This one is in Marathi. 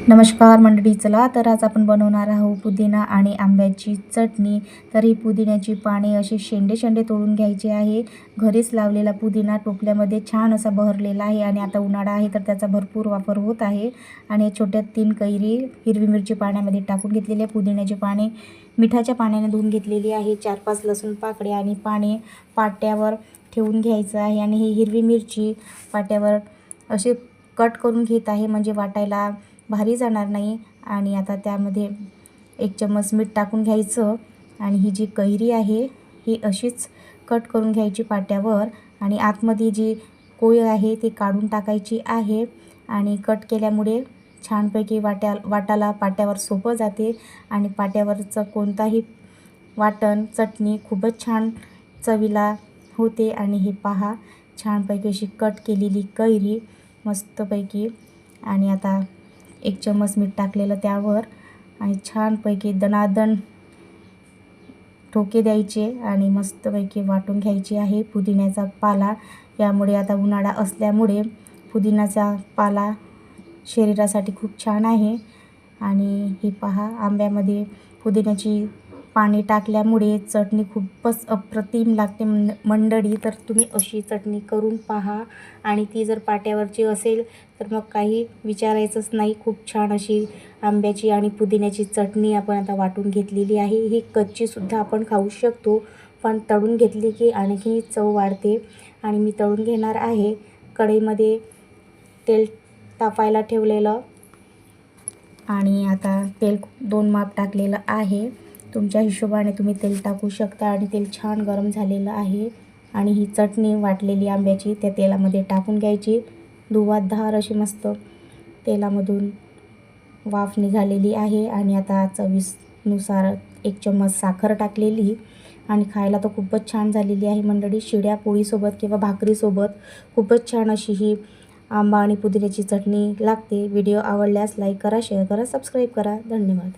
नमस्कार मंडळी, चला तर आज आपण बनवणार आहोत पुदिना आणि आंब्याची चटणी। तर ही पुदिन्याची पाने अशी शेंडे शेंडे तोडून घ्यायचे आहे। घरीच लावलेला पुदिना टोपल्यामध्ये छान असा बहरलेला आहे आणि आता उन्हाळा आहे तर त्याचा भरपूर वापर होत आहे। आणि छोट्या 3 कैरी हिरवी मिरची पाण्यामध्ये टाकून घेतलेली आहे। पुदिन्याची पाने मिठाच्या पाण्याने धुवून घेतलेली आहे। 4-5 लसूण पाकळ्या आणि पाने पाट्यावर ठेवून घ्यायचं आहे आणि ही हिरवी मिरची पाट्यावर अशी कट करून घेत आहे, म्हणजे वाटायला भारी जाणार नाही। आणि आता त्यामध्ये 1 चम्मच मीठ टाकून घ्यायचं आणि ही जी कैरी आहे ही अशीच कट करून घ्यायची पाट्यावर आणि आतमध्ये जी कोय आहे ती काढून टाकायची आहे। आणि कट केल्यामुळे छानपैकी वाटाला पाट्यावर सोपं जाते आणि पाट्यावरचं कोणताही वाटण चटणी खूपच छान चवीला होते। आणि हे पहा, छानपैकी अशी कट केलेली कैरी मस्तपैकी। आणि आता 1 चम्मच मीठ टाकलेलं त्यावर आणि छानपैकी दणादण ठोके द्यायचे आणि मस्तपैकी वाटून घ्यायची आहे पुदिन्याचा पाला। यामुळे आता उन्हाळा असल्यामुळे पुदिन्याचा पाला शरीरासाठी खूप छान आहे। आणि हे पहा, आंब्यामध्ये पुदिन्याची पाने टाकल्यामुळे चटणी खूपच अप्रतिम लागते मंडळी। तर तुम्ही अशी चटणी करून पहा आणि ती जर पाट्यावरची असेल तर मग काही विचारायचंच नाही। खूप छान अशी आंब्याची आणि पुदिन्याची चटणी आपण आता वाटून घेतलेली आहे। ही कच्चीसुद्धा आपण खाऊ शकतो, पण तळून घेतली की आणखी चव वाढते। आणि मी तळून घेणार आहे। कढईमध्ये तेल तापायला ठेवलेलं आणि आता तेल 2 माप टाकलेलं आहे। तुमच्या हिशोबाने तुम्ही तेल टाकू शकता आणि तेल छान गरम झालेलं आहे। आणि ही चटणी वाटलेली आंब्याची त्या तेलामध्ये टाकून घ्यायची। धुवाधार अशी मस्त तेलामधून वाफ निघालेली आहे। आणि आता चवीनुसार 1 चम्मच साखर टाकलेली आणि खायला तर खूपच छान झालेली आहे मंडळी। शिळ्या पोळीसोबत किंवा भाकरीसोबत खूपच छान अशी ही आंबा आणि पुदिन्याची चटणी लागते। व्हिडिओ आवडल्यास लाईक करा, शेअर करा, सबस्क्राईब करा। धन्यवाद।